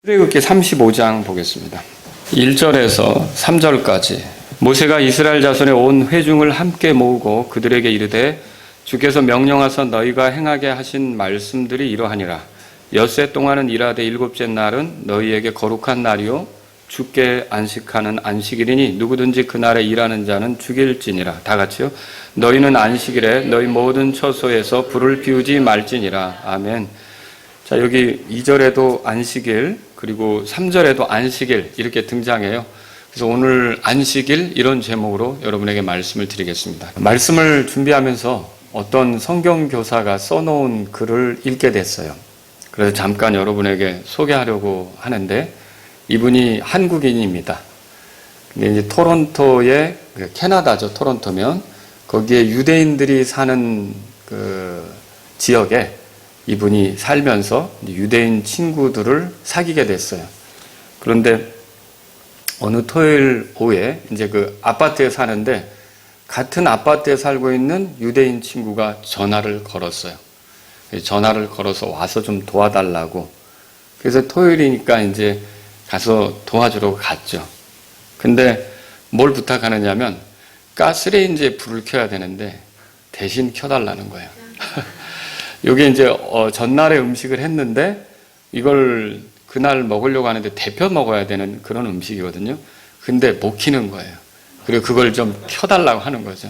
출애굽기 35장 보겠습니다. 1절에서 3절까지 모세가 이스라엘 자손의 온 회중을 함께 모으고 그들에게 이르되 주께서 명령하사 너희가 행하게 하신 말씀들이 이러하니라. 엿새 동안은 일하되 일곱째 날은 너희에게 거룩한 날이요 주께 안식하는 안식일이니 누구든지 그날에 일하는 자는 죽일지니라. 다 같이요. 너희는 안식일에 너희 모든 처소에서 불을 피우지 말지니라. 아멘. 자, 여기 2절에도 안식일, 그리고 3절에도 안식일 이렇게 등장해요. 그래서 오늘 안식일 이런 제목으로 여러분에게 말씀을 드리겠습니다. 말씀을 준비하면서 어떤 성경교사가 써놓은 글을 읽게 됐어요. 그래서 잠깐 여러분에게 소개하려고 하는데, 이분이 한국인입니다. 근데 이제 토론토의, 캐나다죠, 토론토면 거기에 유대인들이 사는 그 지역에 이분이 살면서 유대인 친구들을 사귀게 됐어요. 그런데 어느 토요일 오후에 이제 그 아파트에 사는데 같은 아파트에 살고 있는 유대인 친구가 전화를 걸었어요. 전화를 걸어서 와서 좀 도와달라고. 그래서 토요일이니까 이제 가서 도와주러 갔죠. 근데 뭘 부탁하느냐면 가스레인지에 불을 켜야 되는데 대신 켜달라는 거예요. 요게 이제 전날에 음식을 했는데 이걸 그날 먹으려고 하는데 데펴 먹어야 되는 그런 음식이거든요. 근데 못 켜는 거예요. 그리고 그걸 좀 켜달라고 하는 거죠.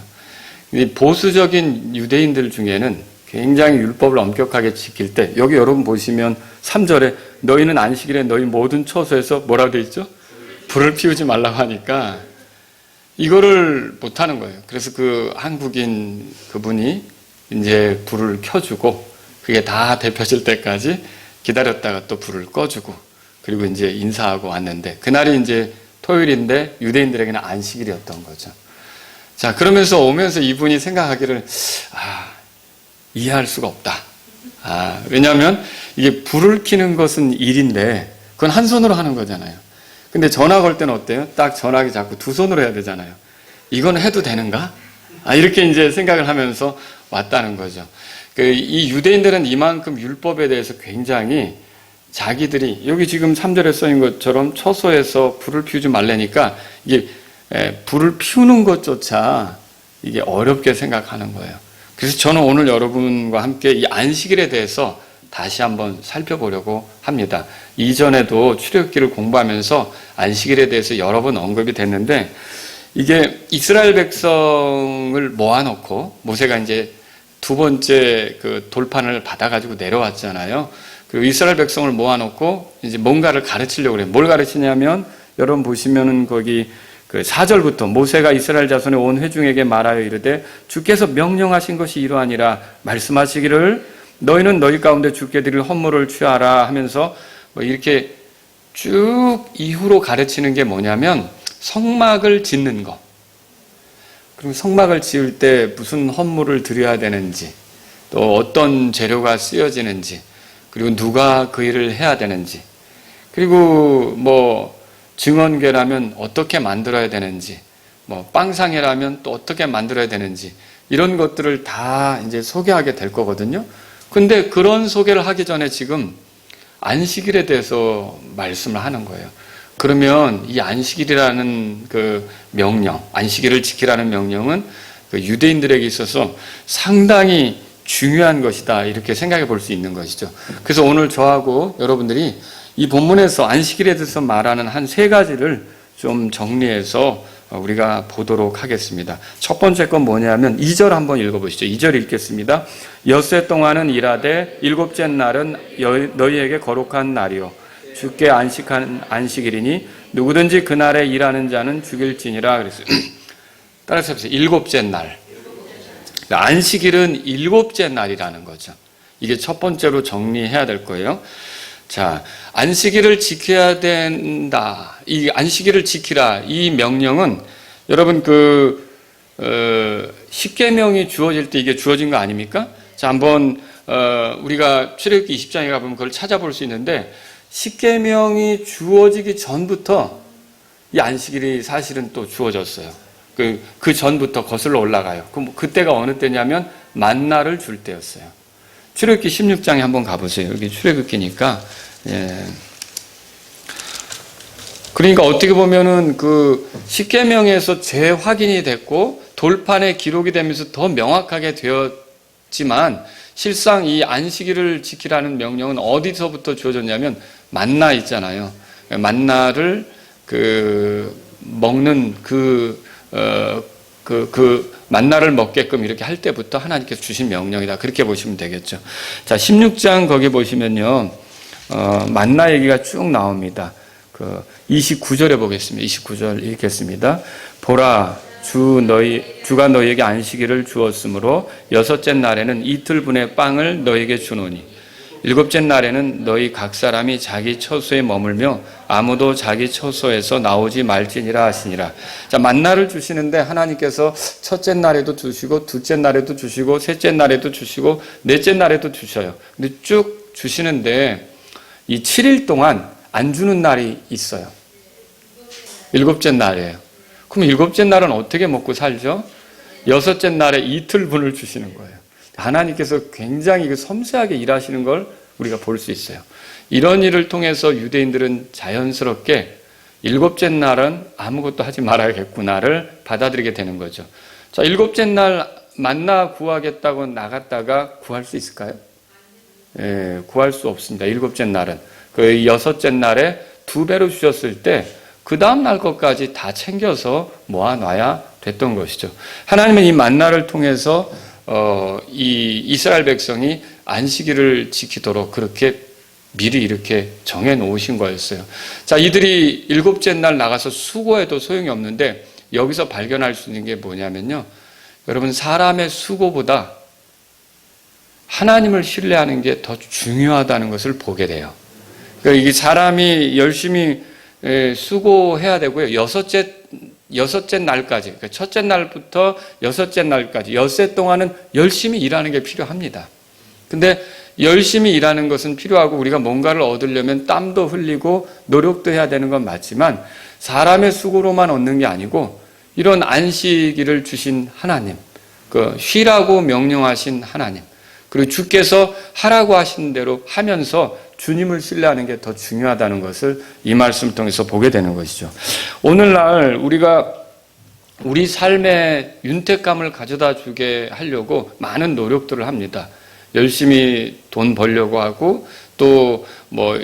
보수적인 유대인들 중에는 굉장히 율법을 엄격하게 지킬 때, 여기 여러분 보시면 3절에 너희는 안식일에 너희 모든 처소에서 뭐라고 돼 있죠? 불을 피우지 말라고 하니까 이거를 못 하는 거예요. 그래서 그 한국인 그분이 이제 불을 켜주고 그게 다 데펴질 때까지 기다렸다가 또 불을 꺼주고 그리고 이제 인사하고 왔는데, 그날이 이제 토요일인데 유대인들에게는 안식일이었던 거죠. 자, 그러면서 오면서 이분이 생각하기를 이해할 수가 없다. 왜냐하면 이게 불을 켜는 것은 일인데 그건 한 손으로 하는 거잖아요. 근데 전화 걸 때는 어때요? 딱 전화기 잡고 두 손으로 해야 되잖아요. 이건 해도 되는가? 이렇게 이제 생각을 하면서 왔다는 거죠. 이 유대인들은 이만큼 율법에 대해서 굉장히 자기들이, 여기 지금 3절에 써있는 것처럼 처소에서 불을 피우지 말라니까 이게 불을 피우는 것조차 이게 어렵게 생각하는 거예요. 그래서 저는 오늘 여러분과 함께 이 안식일에 대해서 다시 한번 살펴보려고 합니다. 이전에도 출애굽기를 공부하면서 안식일에 대해서 여러 번 언급이 됐는데, 이게 이스라엘 백성을 모아놓고 모세가 이제 두 번째 그 돌판을 받아가지고 내려왔잖아요. 그리고 이스라엘 백성을 모아놓고 이제 뭔가를 가르치려고 그래요. 뭘 가르치냐면, 여러분 보시면은 거기 그 4절부터 모세가 이스라엘 자손의 온 회중에게 말하여 이르되 주께서 명령하신 것이 이러하니라. 말씀하시기를 너희는 너희 가운데 주께 드릴 헌물을 취하라 하면서 뭐 이렇게 쭉 이후로 가르치는 게 뭐냐면, 성막을 짓는 거, 그리고 성막을 지을 때 무슨 헌물을 드려야 되는지, 또 어떤 재료가 쓰여지는지, 그리고 누가 그 일을 해야 되는지, 그리고 뭐 증언궤라면 어떻게 만들어야 되는지, 뭐 빵상회라면 또 어떻게 만들어야 되는지, 이런 것들을 다 이제 소개하게 될 거거든요. 근데 그런 소개를 하기 전에 지금 안식일에 대해서 말씀을 하는 거예요. 그러면 이 안식일이라는 그 명령, 안식일을 지키라는 명령은 그 유대인들에게 있어서 상당히 중요한 것이다, 이렇게 생각해 볼 수 있는 것이죠. 그래서 오늘 저하고 여러분들이 이 본문에서 안식일에 대해서 말하는 한 세 가지를 좀 정리해서 우리가 보도록 하겠습니다. 첫 번째 건 뭐냐면 2절 한번 읽어보시죠. 2절 읽겠습니다. 엿새 동안은 일하되 일곱째 날은 너희에게 거룩한 날이요 주께 안식한 안식일이니 누구든지 그날에 일하는 자는 죽일지니라. 그랬어요. 따라서 해보세요. 일곱째 날. 안식일은 일곱째 날이라는 거죠. 이게 첫 번째로 정리해야 될 거예요. 자, 안식일을 지켜야 된다. 이 안식일을 지키라. 이 명령은 여러분 십계명이 주어질 때 이게 주어진 거 아닙니까? 자, 한번 우리가 출애굽기 20장에 가보면 그걸 찾아볼 수 있는데, 십계명이 주어지기 전부터 이 안식일이 사실은 또 주어졌어요. 그 전부터 거슬러 올라가요. 그럼 그때가 어느 때냐면 만나를 줄 때였어요. 출애굽기 16장에 한번 가보세요. 여기 출애굽기니까 그러니까 어떻게 보면은 그 십계명에서 재확인이 됐고 돌판에 기록이 되면서 더 명확하게 되었지만 실상 이 안식일을 지키라는 명령은 어디서부터 주어졌냐면 만나 있잖아요. 만나를 먹는 만나를 먹게끔 이렇게 할 때부터 하나님께서 주신 명령이다. 그렇게 보시면 되겠죠. 자, 16장 거기 보시면요. 만나 얘기가 쭉 나옵니다. 29절에 보겠습니다. 29절 읽겠습니다. 보라, 주가 너희에게 안식일을 주었으므로 여섯째 날에는 이틀분의 빵을 너희에게 주노니 일곱째 날에는 너희 각 사람이 자기 처소에 머물며 아무도 자기 처소에서 나오지 말지니라 하시니라. 자, 만나를 주시는데 하나님께서 첫째 날에도 주시고 둘째 날에도 주시고 셋째 날에도 주시고 넷째 날에도 주셔요. 근데 쭉 주시는데 이 7일 동안 안 주는 날이 있어요. 일곱째 날이에요. 그럼 일곱째 날은 어떻게 먹고 살죠? 여섯째 날에 이틀분을 주시는 거예요. 하나님께서 굉장히 섬세하게 일하시는 걸 우리가 볼 수 있어요. 이런 일을 통해서 유대인들은 자연스럽게 일곱째 날은 아무것도 하지 말아야겠구나를 받아들이게 되는 거죠. 자, 일곱째 날 만나 구하겠다고 나갔다가 구할 수 있을까요? 예, 구할 수 없습니다. 일곱째 날은. 그 여섯째 날에 2배로 주셨을 때 그 다음 날 것까지 다 챙겨서 모아놔야 됐던 것이죠. 하나님은 이 만나를 통해서 이 이스라엘 백성이 안식일을 지키도록 그렇게 미리 이렇게 정해 놓으신 거였어요. 자, 이들이 일곱째 날 나가서 수고해도 소용이 없는데 여기서 발견할 수 있는 게 뭐냐면요. 여러분, 사람의 수고보다 하나님을 신뢰하는 게 더 중요하다는 것을 보게 돼요. 그러니까 이게 사람이 열심히 수고해야 되고요. 여섯째 날까지, 그러니까 첫째 날부터 여섯째 날까지 엿새 동안은 열심히 일하는 게 필요합니다. 근데 열심히 일하는 것은 필요하고 우리가 뭔가를 얻으려면 땀도 흘리고 노력도 해야 되는 건 맞지만 사람의 수고로만 얻는 게 아니고 이런 안식일을 주신 하나님, 쉬라고 명령하신 하나님, 그리고 주께서 하라고 하신 대로 하면서 주님을 신뢰하는 게 더 중요하다는 것을 이 말씀을 통해서 보게 되는 것이죠. 오늘날 우리가 우리 삶에 윤택감을 가져다 주게 하려고 많은 노력들을 합니다. 열심히 돈 벌려고 하고 또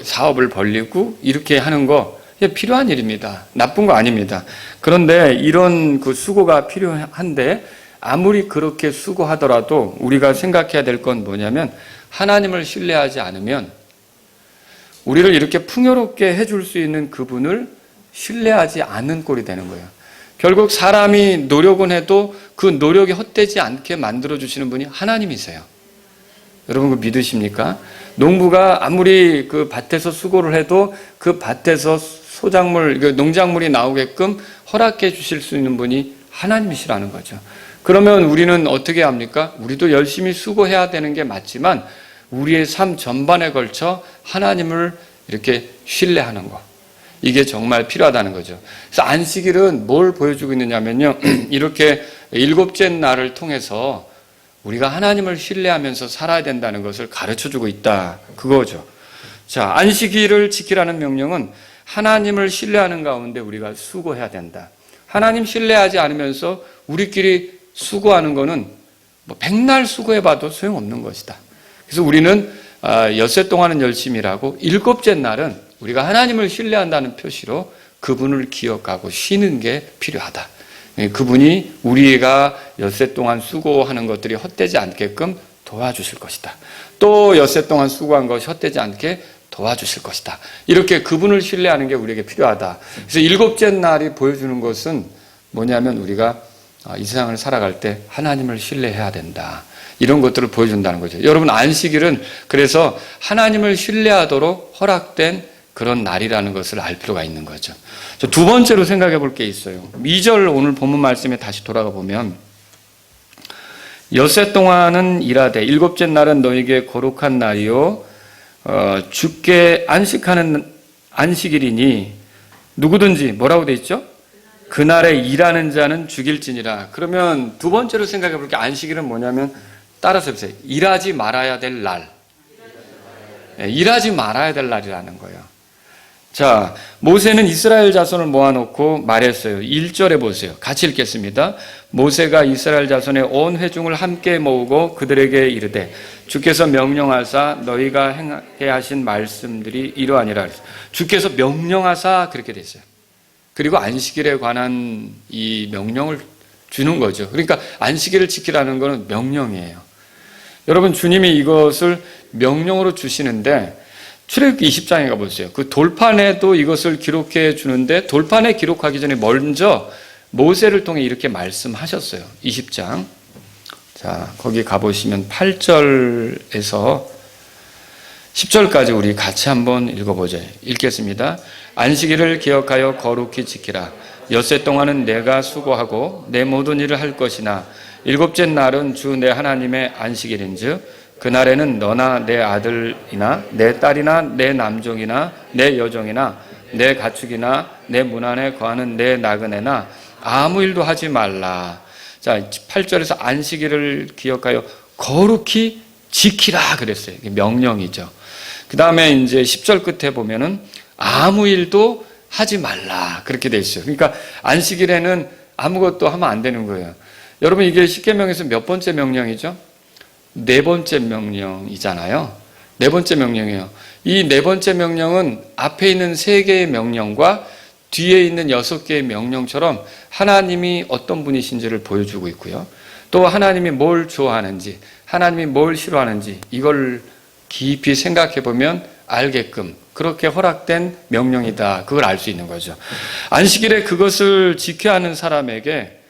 사업을 벌리고 이렇게 하는 거 필요한 일입니다. 나쁜 거 아닙니다. 그런데 이런 수고가 필요한데 아무리 그렇게 수고하더라도 우리가 생각해야 될 건 뭐냐면 하나님을 신뢰하지 않으면 우리를 이렇게 풍요롭게 해줄 수 있는 그분을 신뢰하지 않는 꼴이 되는 거예요. 결국 사람이 노력은 해도 그 노력이 헛되지 않게 만들어주시는 분이 하나님이세요. 여러분 그거 믿으십니까? 농부가 아무리 그 밭에서 수고를 해도 그 밭에서 농작물이 나오게끔 허락해 주실 수 있는 분이 하나님이시라는 거죠. 그러면 우리는 어떻게 합니까? 우리도 열심히 수고해야 되는 게 맞지만 우리의 삶 전반에 걸쳐 하나님을 이렇게 신뢰하는 것. 이게 정말 필요하다는 거죠. 그래서 안식일은 뭘 보여주고 있느냐면요. 이렇게 일곱째 날을 통해서 우리가 하나님을 신뢰하면서 살아야 된다는 것을 가르쳐주고 있다. 그거죠. 자, 안식일을 지키라는 명령은 하나님을 신뢰하는 가운데 우리가 수고해야 된다. 하나님 신뢰하지 않으면서 우리끼리 수고하는 거는 백날 수고해봐도 소용없는 것이다. 그래서 우리는 엿새 동안은 열심히 일하고 일곱째 날은 우리가 하나님을 신뢰한다는 표시로 그분을 기억하고 쉬는 게 필요하다. 그분이 우리가 엿새 동안 수고하는 것들이 헛되지 않게끔 도와주실 것이다. 또 엿새 동안 수고한 것이 헛되지 않게 도와주실 것이다. 이렇게 그분을 신뢰하는 게 우리에게 필요하다. 그래서 일곱째 날이 보여주는 것은 뭐냐면 우리가 이 세상을 살아갈 때 하나님을 신뢰해야 된다. 이런 것들을 보여준다는 거죠. 여러분 안식일은 그래서 하나님을 신뢰하도록 허락된 그런 날이라는 것을 알 필요가 있는 거죠. 두 번째로 생각해 볼 게 있어요. 2절 오늘 본문 말씀에 다시 돌아가 보면 엿새 동안은 일하되 일곱째 날은 너에게 거룩한 날이요 주께 안식하는 안식일이니 누구든지 뭐라고 돼 있죠? 그날에 일하는 자는 죽일지니라. 그러면 두 번째로 생각해 볼 게 안식일은 뭐냐면 따라서 해보세요. 일하지 말아야 될 날. 일하지 말아야 될 날이라는 거예요. 자, 모세는 이스라엘 자손을 모아놓고 말했어요. 1절에 보세요. 같이 읽겠습니다. 모세가 이스라엘 자손의 온 회중을 함께 모으고 그들에게 이르되 주께서 명령하사 너희가 행하게 하신 말씀들이 이러하니라. 주께서 명령하사 그렇게 됐어요. 그리고 안식일에 관한 이 명령을 주는 거죠. 그러니까 안식일을 지키라는 것은 명령이에요. 여러분, 주님이 이것을 명령으로 주시는데 출애굽기 20장에 가보세요. 그 돌판에도 이것을 기록해 주는데 돌판에 기록하기 전에 먼저 모세를 통해 이렇게 말씀하셨어요. 20장. 자, 거기 가보시면 8절에서 10절까지 우리 같이 한번 읽어보죠. 읽겠습니다. 안식일을 기억하여 거룩히 지키라. 엿새 동안은 내가 수고하고 내 모든 일을 할 것이나 일곱째 날은 주 내 하나님의 안식일인즉 그날에는 너나 내 아들이나 내 딸이나 내 남종이나 내 여종이나 내 가축이나 내 문 안에 거하는 내 나그네나 아무 일도 하지 말라. 자, 8절에서 안식일을 기억하여 거룩히 지키라 그랬어요. 이게 명령이죠. 그 다음에 이제 10절 끝에 보면은 아무 일도 하지 말라 그렇게 돼 있어요. 그러니까 안식일에는 아무것도 하면 안 되는 거예요. 여러분, 이게 십계명에서 몇 번째 명령이죠? 네 번째 명령이잖아요. 네 번째 명령이에요. 이 네 번째 명령은 앞에 있는 세 개의 명령과 뒤에 있는 6개의 명령처럼 하나님이 어떤 분이신지를 보여주고 있고요. 또 하나님이 뭘 좋아하는지, 하나님이 뭘 싫어하는지 이걸 깊이 생각해 보면 알게끔 그렇게 허락된 명령이다. 그걸 알 수 있는 거죠. 안식일에 그것을 지켜야 하는 사람에게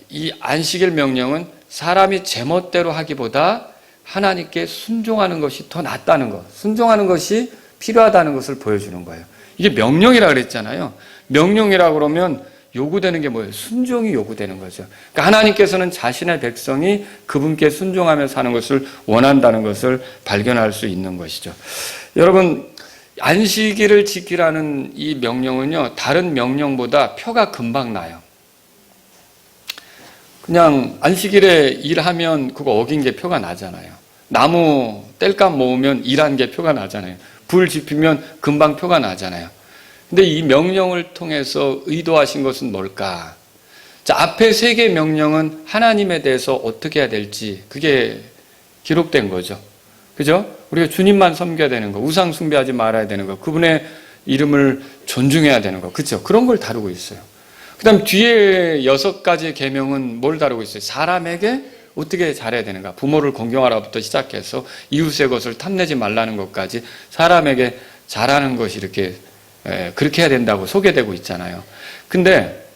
이 안식일 명령은 사람이 제멋대로 하기보다 하나님께 순종하는 것이 더 낫다는 것, 순종하는 것이 필요하다는 것을 보여주는 거예요. 이게 명령이라 그랬잖아요. 명령이라 그러면 요구되는 게 뭐예요? 순종이 요구되는 거죠. 그러니까 하나님께서는 자신의 백성이 그분께 순종하며 사는 것을 원한다는 것을 발견할 수 있는 것이죠. 여러분, 안식일을 지키라는 이 명령은요, 다른 명령보다 표가 금방 나요. 그냥 안식일에 일하면 그거 어긴 게 표가 나잖아요. 나무 땔감 모으면 일한 게 표가 나잖아요. 불 지피면 금방 표가 나잖아요. 근데 이 명령을 통해서 의도하신 것은 뭘까? 자, 앞에 세 개의 명령은 하나님에 대해서 어떻게 해야 될지 그게 기록된 거죠. 그죠? 우리가 주님만 섬겨야 되는 거, 우상 숭배하지 말아야 되는 거, 그분의 이름을 존중해야 되는 거, 그렇죠? 그런 걸 다루고 있어요. 그 다음 뒤에 6가지의 계명은 뭘 다루고 있어요? 사람에게 어떻게 잘해야 되는가? 부모를 공경하라부터 시작해서 이웃의 것을 탐내지 말라는 것까지 사람에게 잘하는 것이 이렇게 그렇게 해야 된다고 소개되고 있잖아요. 근데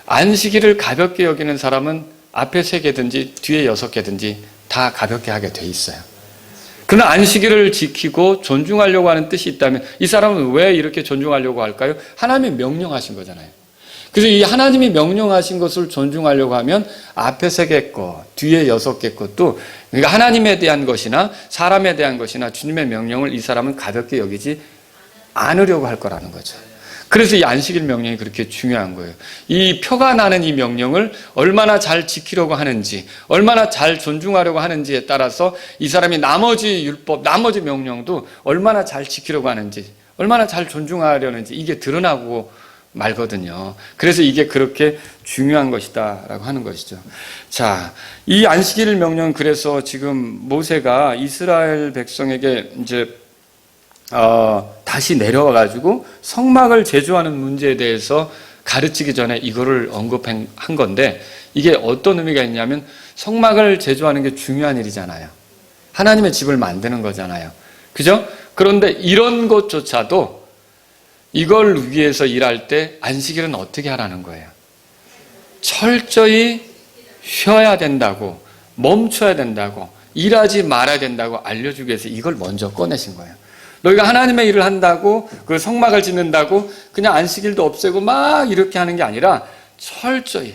안식일을 가볍게 여기는 사람은 앞에 3개든지 뒤에 6개든지 다 가볍게 하게 돼 있어요. 그러나 안식일을 지키고 존중하려고 하는 뜻이 있다면 이 사람은 왜 이렇게 존중하려고 할까요? 하나님이 명령하신 거잖아요. 그래서 이 하나님이 명령하신 것을 존중하려고 하면 앞에 3개 것, 뒤에 6개 것도 그러니까 하나님에 대한 것이나 사람에 대한 것이나 주님의 명령을 이 사람은 가볍게 여기지 않으려고 할 거라는 거죠. 그래서 이 안식일 명령이 그렇게 중요한 거예요. 이 표가 나는 이 명령을 얼마나 잘 지키려고 하는지, 얼마나 잘 존중하려고 하는지에 따라서 이 사람이 나머지 율법, 나머지 명령도 얼마나 잘 지키려고 하는지, 얼마나 잘 존중하려는지 이게 드러나고 말거든요. 그래서 이게 그렇게 중요한 것이다 라고 하는 것이죠. 자, 이 안식일 명령은 그래서 지금 모세가 이스라엘 백성에게 이제 다시 내려와가지고 성막을 제조하는 문제에 대해서 가르치기 전에 이거를 언급한 건데 이게 어떤 의미가 있냐면 성막을 제조하는 게 중요한 일이잖아요. 하나님의 집을 만드는 거잖아요. 그죠? 그런데 이런 것조차도 이걸 위해서 일할 때 안식일은 어떻게 하라는 거예요? 철저히 쉬어야 된다고, 멈춰야 된다고, 일하지 말아야 된다고 알려주기 위해서 이걸 먼저 꺼내신 거예요. 너희가 하나님의 일을 한다고, 그 성막을 짓는다고 그냥 안식일도 없애고 막 이렇게 하는 게 아니라 철저히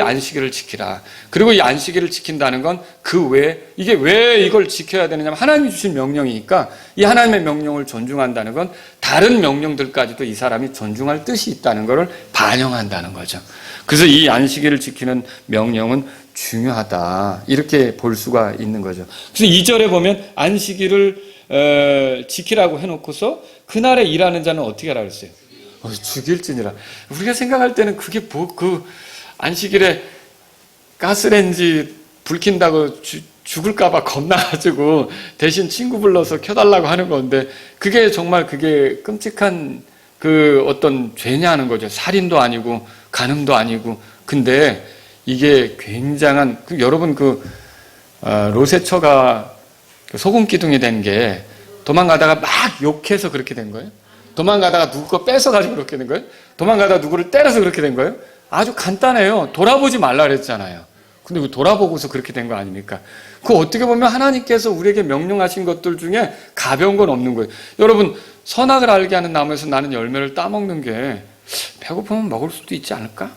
안식일을 지키라. 그리고 이 안식일을 지킨다는 건 그 외에 이게 왜 이걸 지켜야 되느냐면 하나님이 주신 명령이니까 이 하나님의 명령을 존중한다는 건 다른 명령들까지도 이 사람이 존중할 뜻이 있다는 것을 반영한다는 거죠. 그래서 이 안식일을 지키는 명령은 중요하다. 이렇게 볼 수가 있는 거죠. 그래서 2절에 보면 안식일을 지키라고 해놓고서 그날에 일하는 자는 어떻게 하라 그랬어요? 죽일지니라. 우리가 생각할 때는 그게 안식일에 가스레인지 불 킨다고 죽을까봐 겁나가지고 대신 친구 불러서 켜달라고 하는 건데 그게 정말 그게 끔찍한 어떤 죄냐는 거죠. 살인도 아니고 간음도 아니고. 근데 이게 굉장한 여러분 로세처가 소금 기둥이 된 게 도망가다가 막 욕해서 그렇게 된 거예요? 도망가다가 누구 거 뺏어가지고 그렇게 된 거예요? 도망가다가 누구를 때려서 그렇게 된 거예요? 아주 간단해요. 돌아보지 말라 그랬잖아요. 근데 그 돌아보고서 그렇게 된 거 아닙니까? 그 어떻게 보면 하나님께서 우리에게 명령하신 것들 중에 가벼운 건 없는 거예요. 여러분, 선악을 알게 하는 나무에서 나는 열매를 따먹는 게 배고프면 먹을 수도 있지 않을까?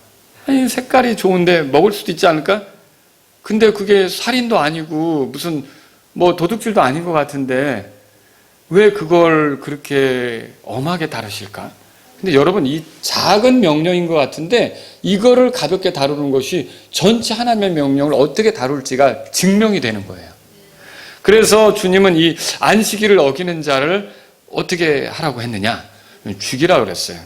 아니, 색깔이 좋은데 먹을 수도 있지 않을까? 근데 그게 살인도 아니고 무슨 도둑질도 아닌 것 같은데 왜 그걸 그렇게 엄하게 다루실까? 근데 여러분, 이 작은 명령인 것 같은데 이거를 가볍게 다루는 것이 전체 하나님의 명령을 어떻게 다룰지가 증명이 되는 거예요. 그래서 주님은 이 안식일을 어기는 자를 어떻게 하라고 했느냐? 죽이라고 그랬어요.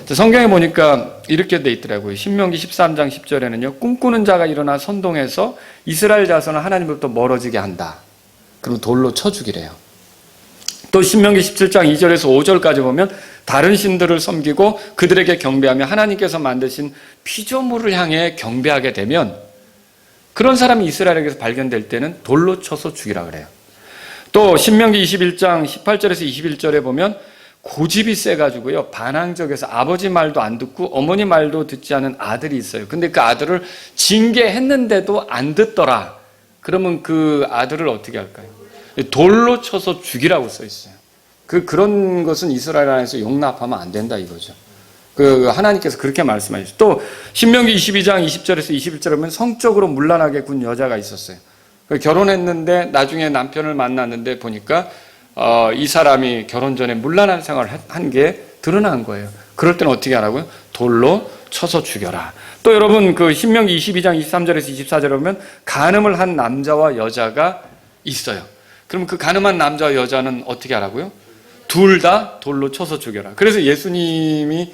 성경에 보니까 이렇게 돼 있더라고요. 신명기 13장 10절에는요. 꿈꾸는 자가 일어나 선동해서 이스라엘 자손을 하나님으로부터 멀어지게 한다. 그리고 돌로 쳐 죽이래요. 또 신명기 17장 2절에서 5절까지 보면 다른 신들을 섬기고 그들에게 경배하며 하나님께서 만드신 피조물을 향해 경배하게 되면 그런 사람이 이스라엘에게서 발견될 때는 돌로 쳐서 죽이라 그래요. 또 신명기 21장 18절에서 21절에 보면 고집이 세가지고요. 반항적에서 아버지 말도 안 듣고 어머니 말도 듣지 않은 아들이 있어요. 근데 그 아들을 징계했는데도 안 듣더라. 그러면 그 아들을 어떻게 할까요? 돌로 쳐서 죽이라고 써 있어요. 그런 것은 이스라엘 안에서 용납하면 안 된다 이거죠. 하나님께서 그렇게 말씀하셨어요. 또 신명기 22장 20절에서 21절에 보면 성적으로 문란하게 군 여자가 있었어요. 결혼했는데 나중에 남편을 만났는데 보니까 이 사람이 결혼 전에 문란한 생활을 한 게 드러난 거예요. 그럴 때는 어떻게 하라고요? 돌로 쳐서 죽여라. 또 여러분 신명기 22장 23절에서 24절에 보면 간음을 한 남자와 여자가 있어요. 그럼 그 간음한 남자와 여자는 어떻게 하라고요? 둘 다 돌로 쳐서 죽여라. 그래서 예수님이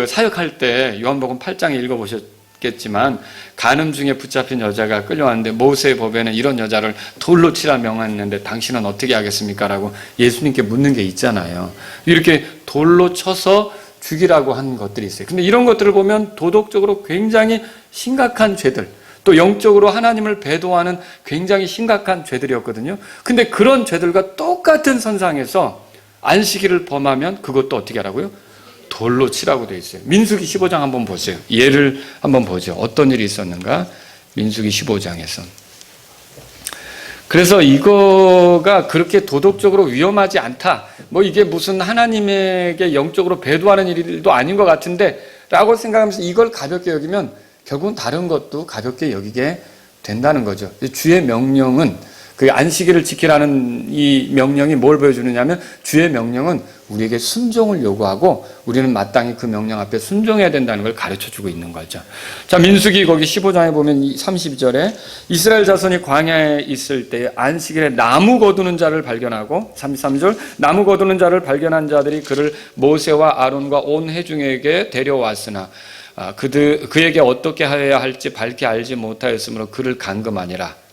사역할 때 요한복음 8장에 읽어보셨겠지만 간음 중에 붙잡힌 여자가 끌려왔는데 모세의 법에는 이런 여자를 돌로 치라 명했는데 당신은 어떻게 하겠습니까? 라고 예수님께 묻는 게 있잖아요. 이렇게 돌로 쳐서 죽이라고 한 것들이 있어요. 근데 이런 것들을 보면 도덕적으로 굉장히 심각한 죄들, 또 영적으로 하나님을 배도하는 굉장히 심각한 죄들이었거든요. 근데 그런 죄들과 똑같은 선상에서 안식일을 범하면 그것도 어떻게 하라고요? 돌로 치라고 되어 있어요. 민수기 15장 한번 보세요. 예를 한번 보죠. 어떤 일이 있었는가? 민수기 15장에서. 그래서 이거가 그렇게 도덕적으로 위험하지 않다. 이게 무슨 하나님에게 영적으로 배도하는 일도 아닌 것 같은데 라고 생각하면서 이걸 가볍게 여기면 결국은 다른 것도 가볍게 여기게 된다는 거죠. 주의 명령은 안식일을 지키라는 이 명령이 뭘 보여주느냐 하면 주의 명령은 우리에게 순종을 요구하고 우리는 마땅히 그 명령 앞에 순종해야 된다는 걸 가르쳐주고 있는 거죠. 자, 민수기 거기 15장에 보면 30절에 이스라엘 자손이 광야에 있을 때 안식일에 나무 거두는 자를 발견하고 33절 나무 거두는 자를 발견한 자들이 그를 모세와 아론과 온 회중에게 데려왔으나 그에게 어떻게 하여야 할지 밝히 알지 못하였으므로 그를 간금하니라.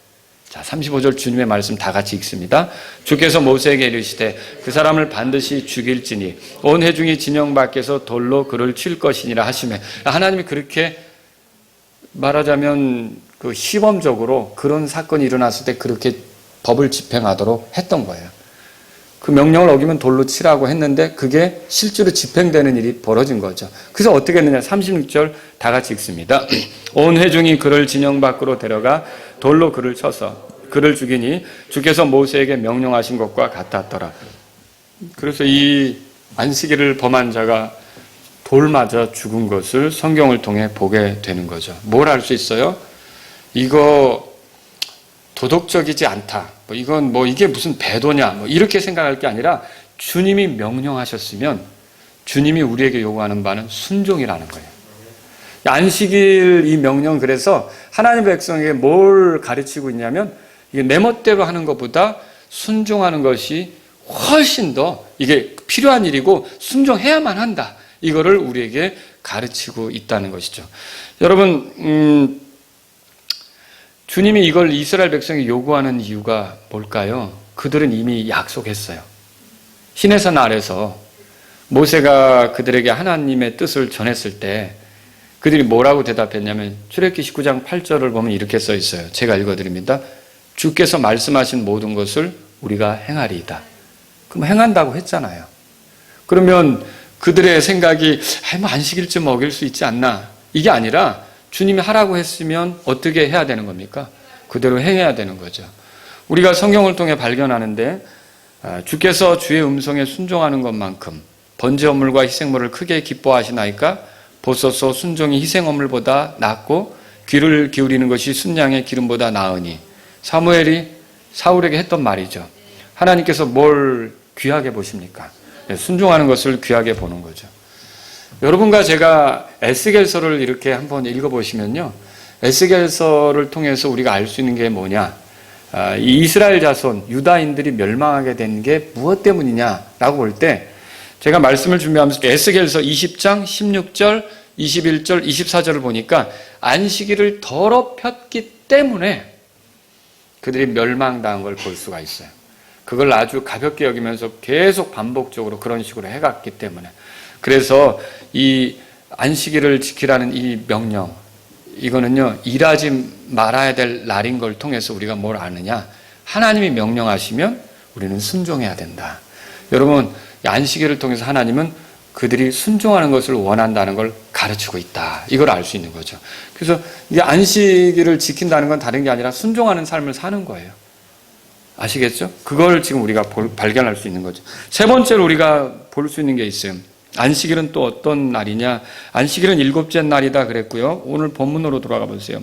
자, 35절 주님의 말씀 다 같이 읽습니다. 주께서 모세에게 이르시되 그 사람을 반드시 죽일지니 온 회중이 진영 밖에서 돌로 그를 칠 것이니라 하시매 하나님이 그렇게 말하자면 시범적으로 그런 사건이 일어났을 때 그렇게 법을 집행하도록 했던 거예요. 그 명령을 어기면 돌로 치라고 했는데 그게 실제로 집행되는 일이 벌어진 거죠. 그래서 어떻게 했느냐 36절 다 같이 읽습니다. 온 회중이 그를 진영 밖으로 데려가 돌로 그를 쳐서 그를 죽이니 주께서 모세에게 명령하신 것과 같았더라. 그래서 이 안식일을 범한 자가 돌 맞아 죽은 것을 성경을 통해 보게 되는 거죠. 뭘 알 수 있어요? 이거 도덕적이지 않다. 이건 이게 무슨 배도냐. 이렇게 생각할 게 아니라 주님이 명령하셨으면 주님이 우리에게 요구하는 바는 순종이라는 거예요. 안식일 이 명령, 그래서 하나님 백성에게 뭘 가르치고 있냐면 이게 내 멋대로 하는 것보다 순종하는 것이 훨씬 더 이게 필요한 일이고 순종해야만 한다. 이거를 우리에게 가르치고 있다는 것이죠. 여러분, 주님이 이걸 이스라엘 백성이 요구하는 이유가 뭘까요? 그들은 이미 약속했어요. 시내산 아래서 모세가 그들에게 하나님의 뜻을 전했을 때 그들이 뭐라고 대답했냐면 출애굽기 19장 8절을 보면 이렇게 써 있어요. 제가 읽어드립니다. 주께서 말씀하신 모든 것을 우리가 행하리이다. 그럼 행한다고 했잖아요. 그러면 그들의 생각이 뭐 안식일쯤 먹일 수 있지 않나? 이게 아니라 주님이 하라고 했으면 어떻게 해야 되는 겁니까? 그대로 행해야 되는 거죠. 우리가 성경을 통해 발견하는데 주께서 주의 음성에 순종하는 것만큼 번제 헌물과 희생물을 크게 기뻐하시나이까? 보소서 순종이 희생 헌물보다 낫고 귀를 기울이는 것이 순양의 기름보다 나으니. 사무엘이 사울에게 했던 말이죠. 하나님께서 뭘 귀하게 보십니까? 순종하는 것을 귀하게 보는 거죠. 여러분과 제가 에스겔서를 이렇게 한번 읽어보시면요, 에스겔서를 통해서 우리가 알 수 있는 게 뭐냐, 이 이스라엘 자손 유다인들이 멸망하게 된 게 무엇 때문이냐라고 볼 때 제가 말씀을 준비하면서 에스겔서 20장 16절 21절 24절을 보니까 안식일을 더럽혔기 때문에 그들이 멸망당한 걸 볼 수가 있어요. 그걸 아주 가볍게 여기면서 계속 반복적으로 그런 식으로 해갔기 때문에. 그래서 이 안식일을 지키라는 이 명령, 이거는요, 일하지 말아야 될 날인 걸 통해서 우리가 뭘 아느냐? 하나님이 명령하시면 우리는 순종해야 된다. 여러분, 안식일을 통해서 하나님은 그들이 순종하는 것을 원한다는 걸 가르치고 있다. 이걸 알 수 있는 거죠. 그래서 이 안식일을 지킨다는 건 다른 게 아니라 순종하는 삶을 사는 거예요. 아시겠죠? 그걸 지금 우리가 발견할 수 있는 거죠. 세 번째로 우리가 볼 수 있는 게 있어요. 안식일은 또 어떤 날이냐? 안식일은 일곱째 날이다 그랬고요. 오늘 본문으로 돌아가 보세요.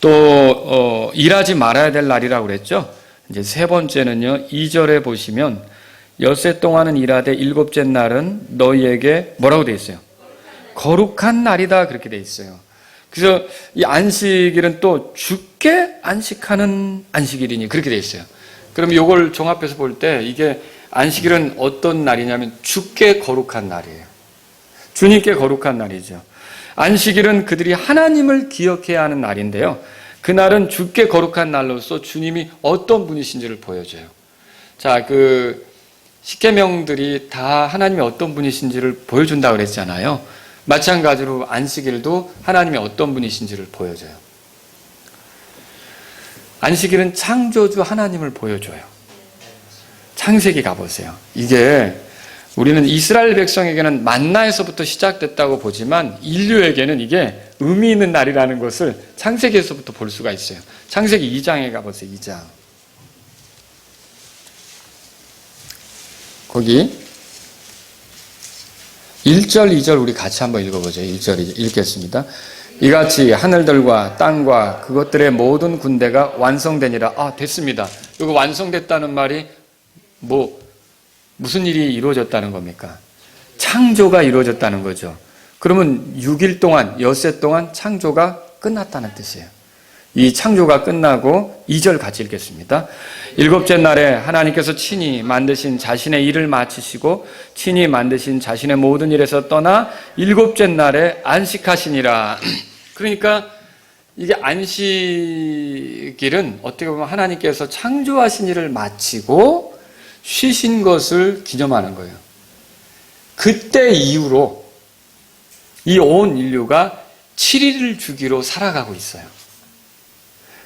또 일하지 말아야 될 날이라고 그랬죠. 이제 세 번째는요. 2절에 보시면 엿새 동안은 일하되 일곱째 날은 너희에게 뭐라고 돼 있어요? 거룩한 날이다 그렇게 돼 있어요. 그래서 이 안식일은 또 주께 안식하는 안식일이니 그렇게 돼 있어요. 그럼 이걸 종합해서 볼 때 이게 안식일은 어떤 날이냐면 주께 거룩한 날이에요. 주님께 거룩한 날이죠. 안식일은 그들이 하나님을 기억해야 하는 날인데요. 그날은 주께 거룩한 날로서 주님이 어떤 분이신지를 보여줘요. 자, 십계명들이 다 하나님이 어떤 분이신지를 보여준다고 그랬잖아요. 마찬가지로 안식일도 하나님이 어떤 분이신지를 보여줘요. 안식일은 창조주 하나님을 보여줘요. 창세기 가보세요. 이게 우리는 이스라엘 백성에게는 만나에서부터 시작됐다고 보지만 인류에게는 이게 의미 있는 날이라는 것을 창세기에서부터 볼 수가 있어요. 창세기 2장에 가보세요. 2장. 거기 1절, 2절 우리 같이 한번 읽어보죠. 1절 읽겠습니다. 이같이 하늘들과 땅과 그것들의 모든 군대가 완성되니라. 됐습니다. 이거 완성됐다는 말이 무슨 일이 이루어졌다는 겁니까? 창조가 이루어졌다는 거죠. 그러면 6일 동안, 엿새 동안 창조가 끝났다는 뜻이에요. 이 창조가 끝나고 2절 같이 읽겠습니다. 일곱째 날에 하나님께서 친히 만드신 자신의 일을 마치시고 친히 만드신 자신의 모든 일에서 떠나 일곱째 날에 안식하시니라. 그러니까 이게 안식일은 어떻게 보면 하나님께서 창조하신 일을 마치고 쉬신 것을 기념하는 거예요. 그때 이후로 이 온 인류가 7일을 주기로 살아가고 있어요.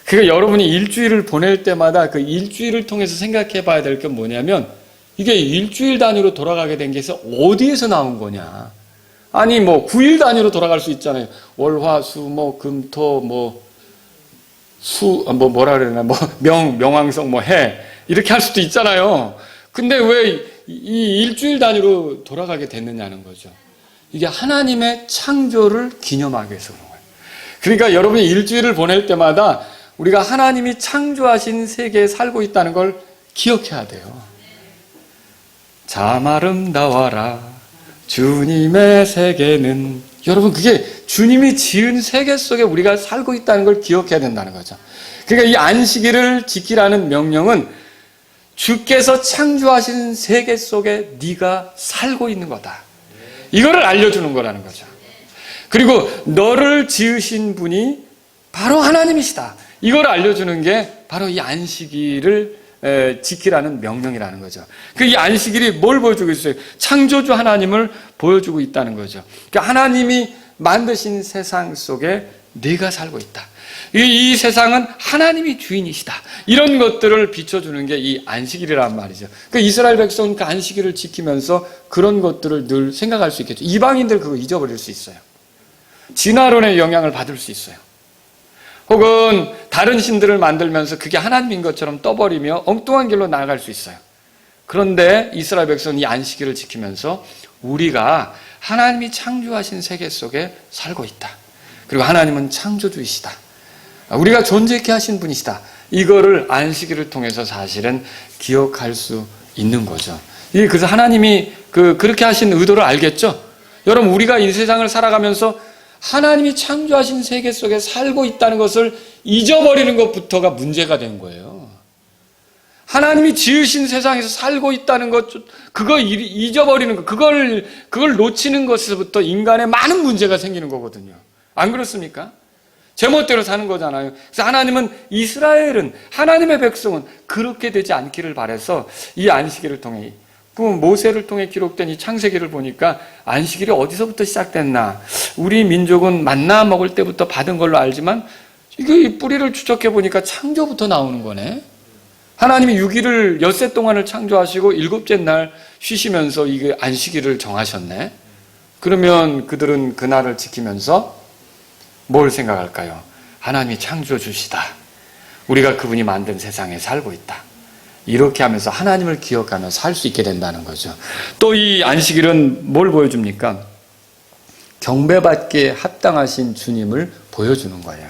그러니까 여러분이 일주일을 보낼 때마다 그 일주일을 통해서 생각해 봐야 될 게 뭐냐면 이게 일주일 단위로 돌아가게 된 게 어디에서 나온 거냐. 아니 9일 단위로 돌아갈 수 있잖아요. 월, 화, 수, 금, 토, 뭐라 그러나 명왕성, 해 이렇게 할 수도 있잖아요. 근데 왜 이 일주일 단위로 돌아가게 됐느냐는 거죠. 이게 하나님의 창조를 기념하기 위해서 그런 거예요. 그러니까 여러분이 일주일을 보낼 때마다 우리가 하나님이 창조하신 세계에 살고 있다는 걸 기억해야 돼요. 참 아름다워라 주님의 세계는 여러분, 그게 주님이 지은 세계 속에 우리가 살고 있다는 걸 기억해야 된다는 거죠. 그러니까 이 안식일을 지키라는 명령은 주께서 창조하신 세계 속에 네가 살고 있는 거다. 이거를 알려주는 거라는 거죠. 그리고 너를 지으신 분이 바로 하나님이시다. 이걸 알려주는 게 바로 이 안식일을 지키라는 명령이라는 거죠. 이 안식일이 뭘 보여주고 있어요? 창조주 하나님을 보여주고 있다는 거죠. 그러니까 하나님이 만드신 세상 속에 네가 살고 있다. 이 세상은 하나님이 주인이시다. 이런 것들을 비춰주는 게 이 안식일이란 말이죠. 그러니까 이스라엘 백성은 그 안식일을 지키면서 그런 것들을 늘 생각할 수 있겠죠. 이방인들 그거 잊어버릴 수 있어요. 진화론의 영향을 받을 수 있어요. 혹은 다른 신들을 만들면서 그게 하나님인 것처럼 떠버리며 엉뚱한 길로 나아갈 수 있어요. 그런데 이스라엘 백성은 이 안식일을 지키면서 우리가 하나님이 창조하신 세계 속에 살고 있다. 그리고 하나님은 창조주이시다. 우리가 존재케 하신 분이시다. 이거를 안식일을 통해서 사실은 기억할 수 있는 거죠. 그래서 하나님이 그렇게 하신 의도를 알겠죠? 여러분, 우리가 이 세상을 살아가면서 하나님이 창조하신 세계 속에 살고 있다는 것을 잊어버리는 것부터가 문제가 된 거예요. 하나님이 지으신 세상에서 살고 있다는 것, 그거 잊어버리는 것, 그걸 놓치는 것에서부터 인간의 많은 문제가 생기는 거거든요. 안 그렇습니까? 제멋대로 사는 거잖아요. 그래서 하나님은 이스라엘은, 하나님의 백성은 그렇게 되지 않기를 바라서 이 안식일을 통해, 모세를 통해 기록된 이 창세기를 보니까 안식일이 어디서부터 시작됐나? 우리 민족은 만나 먹을 때부터 받은 걸로 알지만 이게 뿌리를 추적해 보니까 창조부터 나오는 거네. 하나님이 6일을 엿새 동안을 창조하시고 7째 날 쉬시면서 이게 안식일을 정하셨네. 그러면 그들은 그날을 지키면서 뭘 생각할까요? 하나님이 창조주시다. 우리가 그분이 만든 세상에 살고 있다. 이렇게 하면서 하나님을 기억하며 살 수 있게 된다는 거죠. 또 이 안식일은 뭘 보여줍니까? 경배받기에 합당하신 주님을 보여주는 거예요.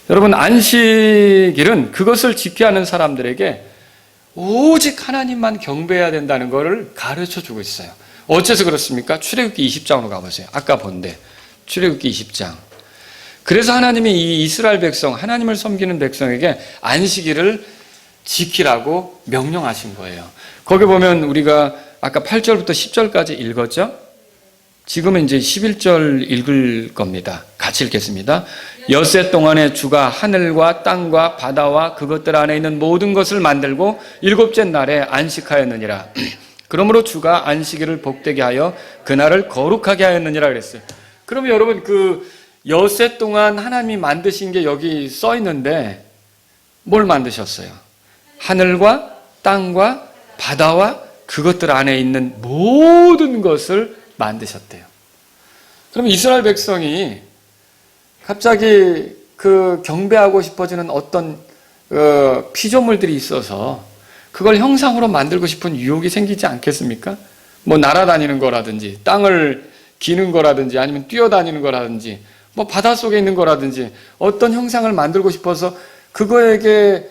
여러분, 안식일은 그것을 지켜야 하는 사람들에게 오직 하나님만 경배해야 된다는 것을 가르쳐주고 있어요. 어째서 그렇습니까? 출애굽기 20장으로 가보세요. 아까 본데 출애굽기 20장. 그래서 하나님이 이 이스라엘 백성, 하나님을 섬기는 백성에게 안식일을 지키라고 명령하신 거예요. 거기 보면 우리가 아까 8절부터 10절까지 읽었죠? 지금은 이제 11절 읽을 겁니다. 같이 읽겠습니다. 엿새 동안에 주가 하늘과 땅과 바다와 그것들 안에 있는 모든 것을 만들고 7째 날에 안식하였느니라. 그러므로 주가 안식일을 복되게 하여 그날을 거룩하게 하였느니라 그랬어요. 그러면 여러분, 그 엿새 동안 하나님이 만드신 게 여기 써 있는데 뭘 만드셨어요? 하늘과 땅과 바다와 그것들 안에 있는 모든 것을 만드셨대요. 그럼 이스라엘 백성이 갑자기 그 경배하고 싶어지는 어떤 피조물들이 있어서 그걸 형상으로 만들고 싶은 유혹이 생기지 않겠습니까? 뭐 날아다니는 거라든지 땅을 기는 거라든지 아니면 뛰어다니는 거라든지 뭐 바닷속에 있는 거라든지 어떤 형상을 만들고 싶어서 그거에게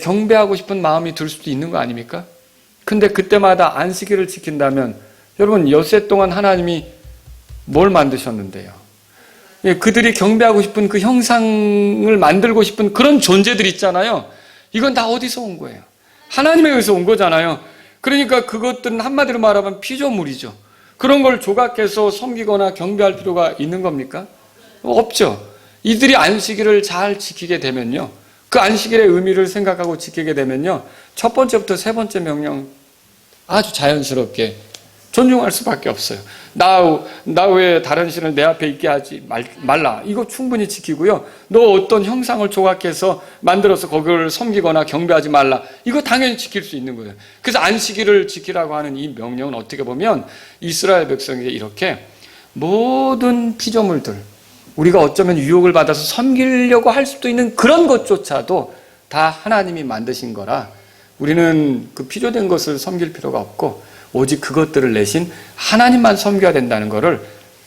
경배하고 싶은 마음이 들 수도 있는 거 아닙니까? 근데 그때마다 안식일을 지킨다면 여러분, 엿새 동안 하나님이 뭘 만드셨는데요? 그들이 경배하고 싶은 그 형상을 만들고 싶은 그런 존재들 있잖아요. 이건 다 어디서 온 거예요? 하나님에 의해서 온 거잖아요. 그러니까 그것들은 한마디로 말하면 피조물이죠. 그런 걸 조각해서 섬기거나 경배할 필요가 있는 겁니까? 없죠. 이들이 안식일을 잘 지키게 되면요, 그 안식일의 의미를 생각하고 지키게 되면요, 첫 번째부터 세 번째 명령 아주 자연스럽게 존중할 수밖에 없어요. 나 외에 다른 신을 내 앞에 있게 하지 말라. 이거 충분히 지키고요. 너 어떤 형상을 조각해서 만들어서 거기를 섬기거나 경배하지 말라. 이거 당연히 지킬 수 있는 거예요. 그래서 안식일을 지키라고 하는 이 명령은 어떻게 보면 이스라엘 백성에게 이렇게 모든 피조물들, 우리가 어쩌면 유혹을 받아서 섬기려고 할 수도 있는 그런 것조차도 다 하나님이 만드신 거라 우리는 그 피조된 것을 섬길 필요가 없고 오직 그것들을 내신 하나님만 섬겨야 된다는 것을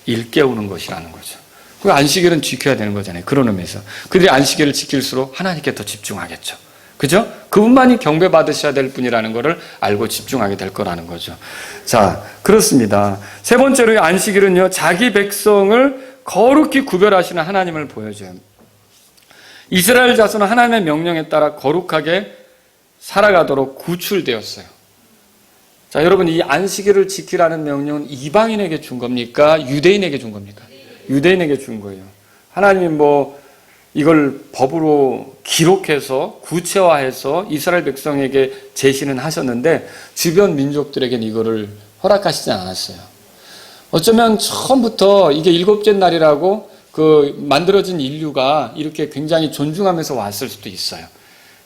일깨우는 것이라는 거죠. 그 안식일은 지켜야 되는 거잖아요. 그런 의미에서 그들이 안식일을 지킬수록 하나님께 더 집중하겠죠. 그죠? 그분만이 경배받으셔야 될 분이라는 것을 알고 집중하게 될 거라는 거죠. 자, 그렇습니다. 세 번째로 안식일은요, 자기 백성을 거룩히 구별하시는 하나님을 보여줘요. 이스라엘 자손은 하나님의 명령에 따라 거룩하게 살아가도록 구출되었어요. 자, 여러분, 이 안식일을 지키라는 명령은 이방인에게 준 겁니까? 유대인에게 준 겁니까? 유대인에게 준 거예요. 하나님이 이걸 법으로 기록해서 구체화해서 이스라엘 백성에게 제시는 하셨는데 주변 민족들에게는 이거를 허락하시지 않았어요. 어쩌면 처음부터 이게 일곱째 날이라고 만들어진 인류가 이렇게 굉장히 존중하면서 왔을 수도 있어요.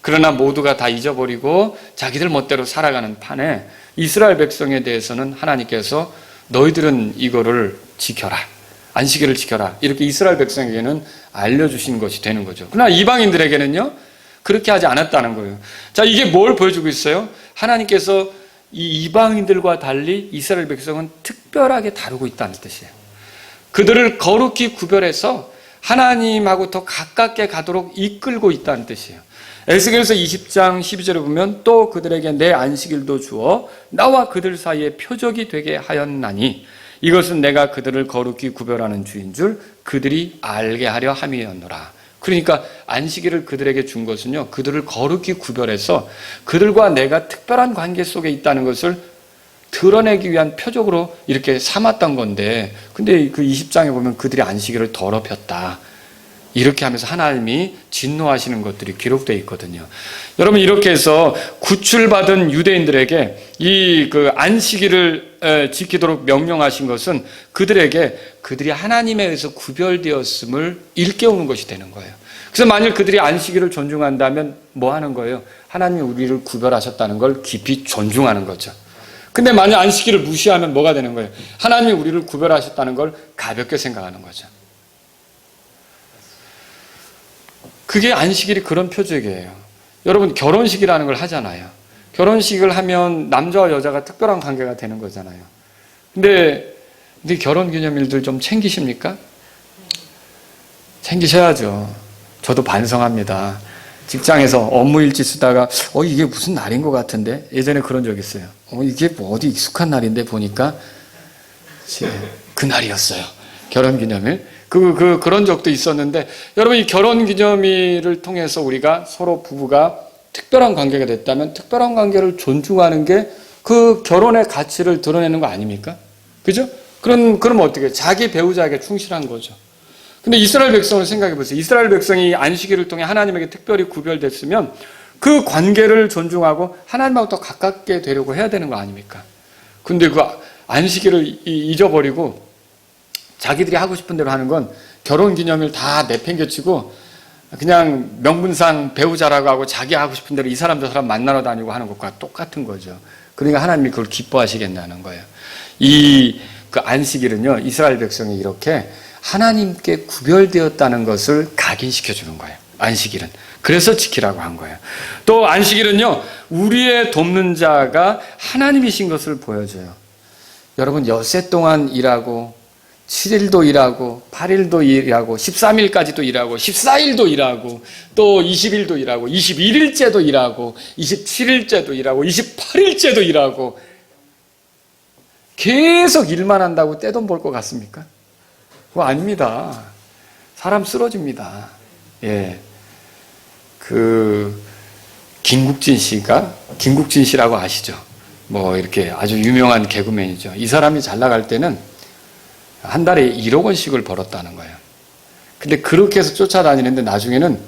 그러나 모두가 다 잊어버리고 자기들 멋대로 살아가는 판에 이스라엘 백성에 대해서는 하나님께서 너희들은 이거를 지켜라. 안식일을 지켜라. 이렇게 이스라엘 백성에게는 알려주신 것이 되는 거죠. 그러나 이방인들에게는요, 그렇게 하지 않았다는 거예요. 자, 이게 뭘 보여주고 있어요? 하나님께서 이 이방인들과 달리 이스라엘 백성은 특별하게 다루고 있다는 뜻이에요. 그들을 거룩히 구별해서 하나님하고 더 가깝게 가도록 이끌고 있다는 뜻이에요. 에스겔서 20장 12절에 보면 또 그들에게 내 안식일도 주어 나와 그들 사이에 표적이 되게 하였나니 이것은 내가 그들을 거룩히 구별하는 주인 줄 그들이 알게 하려 함이었노라. 그러니까 안식일을 그들에게 준 것은요, 그들을 거룩히 구별해서 그들과 내가 특별한 관계 속에 있다는 것을 드러내기 위한 표적으로 이렇게 삼았던 건데, 근데 그 20장에 보면 그들이 안식일을 더럽혔다. 이렇게 하면서 하나님이 진노하시는 것들이 기록되어 있거든요. 여러분, 이렇게 해서 구출받은 유대인들에게 이 안식일을 지키도록 명령하신 것은 그들이 하나님에 의해서 구별되었음을 일깨우는 것이 되는 거예요. 그래서 만일 그들이 안식일을 존중한다면 뭐 하는 거예요? 하나님이 우리를 구별하셨다는 걸 깊이 존중하는 거죠. 근데 만약 안식일을 무시하면 뭐가 되는 거예요? 하나님이 우리를 구별하셨다는 걸 가볍게 생각하는 거죠. 그게 안식일이 그런 표적이에요. 여러분, 결혼식이라는 걸 하잖아요. 결혼식을 하면 남자와 여자가 특별한 관계가 되는 거잖아요. 근데 결혼기념일들 좀 챙기십니까? 챙기셔야죠. 저도 반성합니다. 직장에서 업무일지 쓰다가 이게 무슨 날인 것 같은데? 예전에 그런 적 있어요. 이게 어디 익숙한 날인데 보니까 그날이었어요. 결혼기념일. 그런 적도 있었는데, 여러분, 이 결혼기념일을 통해서 우리가 서로 부부가 특별한 관계가 됐다면 특별한 관계를 존중하는 게 그 결혼의 가치를 드러내는 거 아닙니까? 그죠? 그럼 어떻게? 자기 배우자에게 충실한 거죠. 근데 이스라엘 백성을 생각해 보세요. 이스라엘 백성이 안식일을 통해 하나님에게 특별히 구별됐으면 그 관계를 존중하고 하나님하고 더 가깝게 되려고 해야 되는 거 아닙니까? 근데 그 안식일을 잊어버리고 자기들이 하고 싶은 대로 하는 건 결혼기념일 다 내팽개치고 그냥 명분상 배우자라고 하고 자기 하고 싶은 대로 이 사람 저 사람 만나러 다니고 하는 것과 똑같은 거죠. 그러니까 하나님이 그걸 기뻐하시겠다는 거예요. 그 안식일은요, 이스라엘 백성이 이렇게 하나님께 구별되었다는 것을 각인시켜 주는 거예요. 안식일은. 그래서 지키라고 한 거예요. 또 안식일은요, 우리의 돕는 자가 하나님이신 것을 보여줘요. 여러분, 엿새 동안 일하고 7일도 일하고 8일도 일하고 13일까지도 일하고 14일도 일하고 또 20일도 일하고 21일째도 일하고 27일째도 일하고 28일째도 일하고 계속 일만 한다고 떼돈 벌 것 같습니까? 그거 아닙니다. 사람 쓰러집니다. 예. 김국진 씨라고 아시죠? 이렇게 아주 유명한 개그맨이죠. 이 사람이 잘 나갈 때는 한 달에 1억 원씩을 벌었다는 거예요. 근데 그렇게 해서 쫓아다니는데 나중에는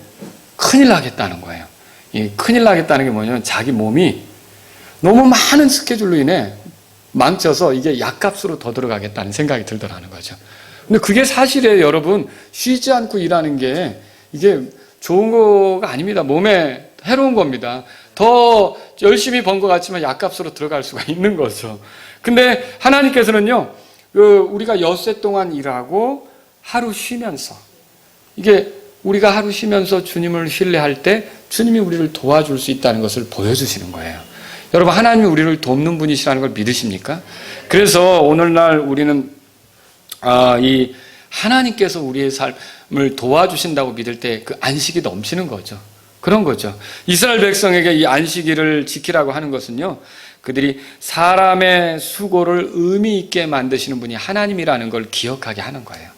큰일 나겠다는 거예요. 이 큰일 나겠다는 게 뭐냐면 자기 몸이 너무 많은 스케줄로 인해 망쳐서 이게 약값으로 더 들어가겠다는 생각이 들더라는 거죠. 근데 그게 사실이에요, 여러분. 쉬지 않고 일하는 게 이게 좋은 거가 아닙니다. 몸에 해로운 겁니다. 더 열심히 번 것 같지만 약값으로 들어갈 수가 있는 거죠. 근데 하나님께서는요, 우리가 엿새 동안 일하고 하루 쉬면서, 이게 우리가 하루 쉬면서 주님을 신뢰할 때 주님이 우리를 도와줄 수 있다는 것을 보여주시는 거예요. 여러분, 하나님이 우리를 돕는 분이시라는 걸 믿으십니까? 그래서 오늘날 우리는 이 하나님께서 우리의 삶을 도와주신다고 믿을 때 그 안식이 넘치는 거죠. 그런 거죠. 이스라엘 백성에게 이 안식일을 지키라고 하는 것은요, 그들이 사람의 수고를 의미 있게 만드시는 분이 하나님이라는 걸 기억하게 하는 거예요.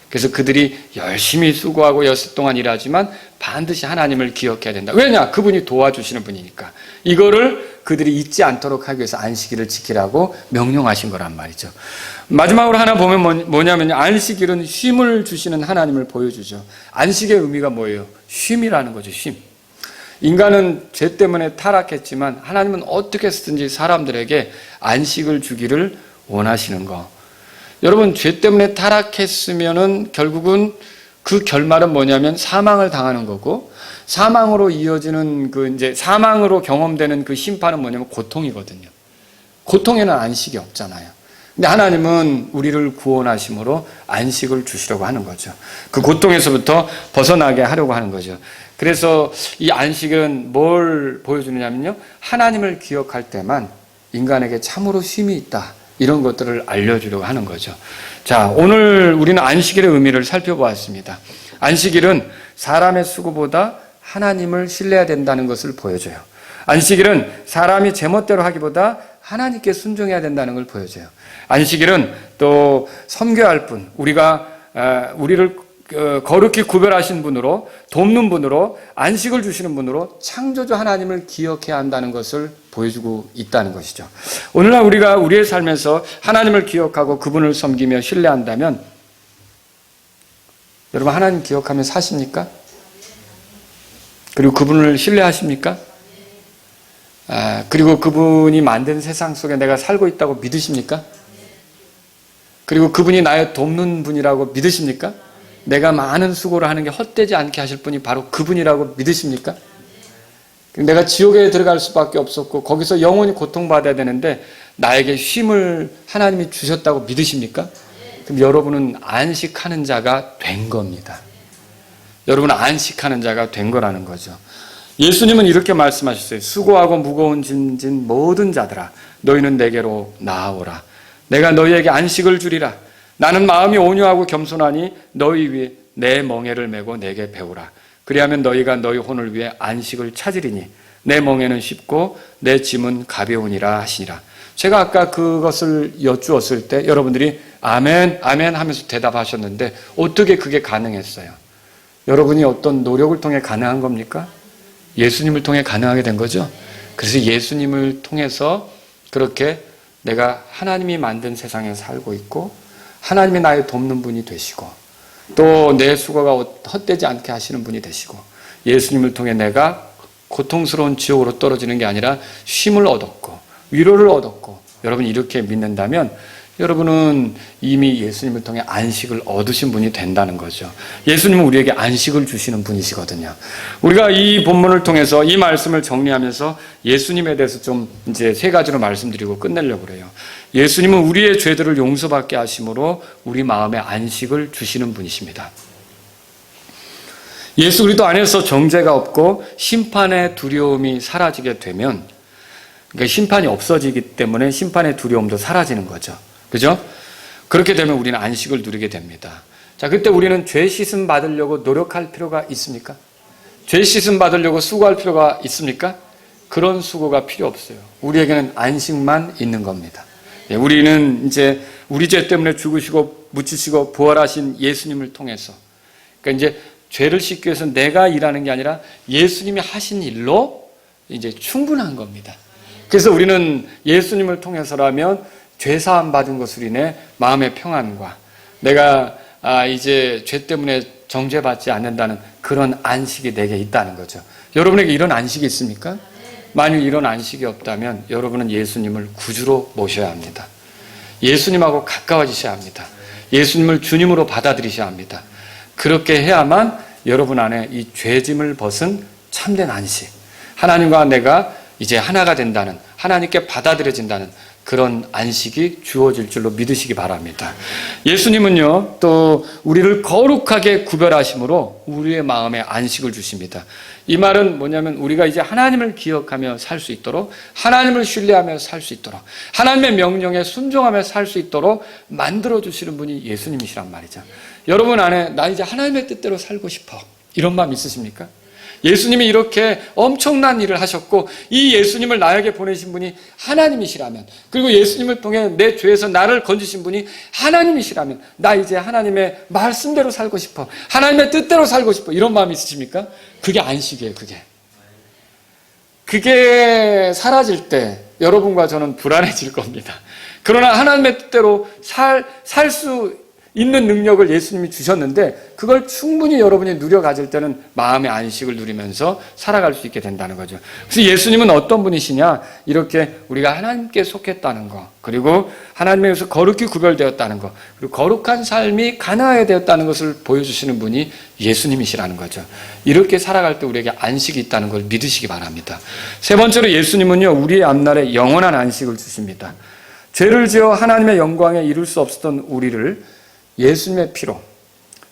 그래서 그들이 열심히 수고하고 엿새 동안 일하지만 반드시 하나님을 기억해야 된다. 왜냐? 그분이 도와주시는 분이니까. 이거를 그들이 잊지 않도록 하기 위해서 안식일을 지키라고 명령하신 거란 말이죠. 마지막으로 하나 보면 뭐냐면 안식일은 쉼을 주시는 하나님을 보여주죠. 안식의 의미가 뭐예요? 쉼이라는 거죠. 쉼. 인간은 죄 때문에 타락했지만 하나님은 어떻게 해서든지 사람들에게 안식을 주기를 원하시는 거. 여러분, 죄 때문에 타락했으면은 결국은 그 결말은 뭐냐면 사망을 당하는 거고, 사망으로 이어지는 이제 사망으로 경험되는 그 심판은 뭐냐면 고통이거든요. 고통에는 안식이 없잖아요. 근데 하나님은 우리를 구원하심으로 안식을 주시려고 하는 거죠. 그 고통에서부터 벗어나게 하려고 하는 거죠. 그래서 이 안식은 뭘 보여주느냐면요, 하나님을 기억할 때만 인간에게 참으로 쉼이 있다, 이런 것들을 알려주려고 하는 거죠. 자, 오늘 우리는 안식일의 의미를 살펴보았습니다. 안식일은 사람의 수고보다 하나님을 신뢰해야 된다는 것을 보여줘요. 안식일은 사람이 제멋대로 하기보다 하나님께 순종해야 된다는 걸 보여줘요. 안식일은 또 섬겨야 할 분, 우리를 거룩히 구별하신 분으로, 돕는 분으로, 안식을 주시는 분으로 창조주 하나님을 기억해야 한다는 것을 보여주고 있다는 것이죠. 오늘날 우리가 우리의 삶에서 하나님을 기억하고 그분을 섬기며 신뢰한다면, 여러분 하나님 기억하며 사십니까? 그리고 그분을 신뢰하십니까? 그리고 그분이 만든 세상 속에 내가 살고 있다고 믿으십니까? 그리고 그분이 나의 돕는 분이라고 믿으십니까? 내가 많은 수고를 하는 게 헛되지 않게 하실 분이 바로 그분이라고 믿으십니까? 내가 지옥에 들어갈 수밖에 없었고 거기서 영원히 고통받아야 되는데 나에게 쉼을 하나님이 주셨다고 믿으십니까? 그럼 여러분은 안식하는 자가 된 겁니다. 여러분은 안식하는 자가 된 거라는 거죠. 예수님은 이렇게 말씀하셨어요. 수고하고 무거운 짐 진 모든 자들아, 너희는 내게로 나아오라. 내가 너희에게 안식을 주리라. 나는 마음이 온유하고 겸손하니 너희 위에 내 멍에를 메고 내게 배우라. 그리하면 너희가 너희 혼을 위해 안식을 찾으리니 내 멍에는 쉽고 내 짐은 가벼우니라 하시니라. 제가 아까 그것을 여쭈었을 때 여러분들이 아멘, 아멘 하면서 대답하셨는데 어떻게 그게 가능했어요? 여러분이 어떤 노력을 통해 가능한 겁니까? 예수님을 통해 가능하게 된 거죠? 그래서 예수님을 통해서 그렇게 내가 하나님이 만든 세상에 살고 있고 하나님이 나의 돕는 분이 되시고 또 내 수고가 헛되지 않게 하시는 분이 되시고 예수님을 통해 내가 고통스러운 지옥으로 떨어지는 게 아니라 쉼을 얻었고 위로를 얻었고 여러분이 이렇게 믿는다면 여러분은 이미 예수님을 통해 안식을 얻으신 분이 된다는 거죠. 예수님은 우리에게 안식을 주시는 분이시거든요. 우리가 이 본문을 통해서 이 말씀을 정리하면서 예수님에 대해서 좀 이제 세 가지로 말씀드리고 끝내려고 그래요. 예수님은 우리의 죄들을 용서받게 하심으로 우리 마음에 안식을 주시는 분이십니다. 예수 그리스도 안에서 정죄가 없고 심판의 두려움이 사라지게 되면, 그러니까 심판이 없어지기 때문에 심판의 두려움도 사라지는 거죠. 그죠? 그렇게 되면 우리는 안식을 누리게 됩니다. 자, 그때 우리는 죄 씻음 받으려고 노력할 필요가 있습니까? 죄 씻음 받으려고 수고할 필요가 있습니까? 그런 수고가 필요 없어요. 우리에게는 안식만 있는 겁니다. 우리는 이제 우리 죄 때문에 죽으시고 묻히시고 부활하신 예수님을 통해서, 그러니까 이제 죄를 씻기 위해서 내가 일하는 게 아니라 예수님이 하신 일로 이제 충분한 겁니다. 그래서 우리는 예수님을 통해서라면 죄사함 받은 것으로 인해 마음의 평안과 내가 이제 죄 때문에 정죄받지 않는다는 그런 안식이 내게 있다는 거죠. 여러분에게 이런 안식이 있습니까? 만일 이런 안식이 없다면 여러분은 예수님을 구주로 모셔야 합니다. 예수님하고 가까워지셔야 합니다. 예수님을 주님으로 받아들이셔야 합니다. 그렇게 해야만 여러분 안에 이 죄짐을 벗은 참된 안식, 하나님과 내가 이제 하나가 된다는, 하나님께 받아들여진다는 그런 안식이 주어질 줄로 믿으시기 바랍니다. 예수님은요, 또 우리를 거룩하게 구별하심으로 우리의 마음에 안식을 주십니다. 이 말은 뭐냐면 우리가 이제 하나님을 기억하며 살 수 있도록, 하나님을 신뢰하며 살 수 있도록, 하나님의 명령에 순종하며 살 수 있도록 만들어주시는 분이 예수님이시란 말이죠. 여러분 안에 나 이제 하나님의 뜻대로 살고 싶어, 이런 마음 있으십니까? 예수님이 이렇게 엄청난 일을 하셨고 이 예수님을 나에게 보내신 분이 하나님이시라면, 그리고 예수님을 통해 내 죄에서 나를 건지신 분이 하나님이시라면 나 이제 하나님의 말씀대로 살고 싶어, 하나님의 뜻대로 살고 싶어, 이런 마음이 있으십니까? 그게 안식이에요. 그게 사라질 때 여러분과 저는 불안해질 겁니다. 그러나 하나님의 뜻대로 살 수 있는 능력을 예수님이 주셨는데 그걸 충분히 여러분이 누려 가질 때는 마음의 안식을 누리면서 살아갈 수 있게 된다는 거죠. 그래서 예수님은 어떤 분이시냐? 이렇게 우리가 하나님께 속했다는 거, 그리고 하나님에서 거룩히 구별되었다는 거, 그리고 거룩한 삶이 가능하게 되었다는 것을 보여주시는 분이 예수님이시라는 거죠. 이렇게 살아갈 때 우리에게 안식이 있다는 걸 믿으시기 바랍니다. 세 번째로 예수님은요, 우리의 앞날에 영원한 안식을 주십니다. 죄를 지어 하나님의 영광에 이룰 수 없었던 우리를 예수님의 피로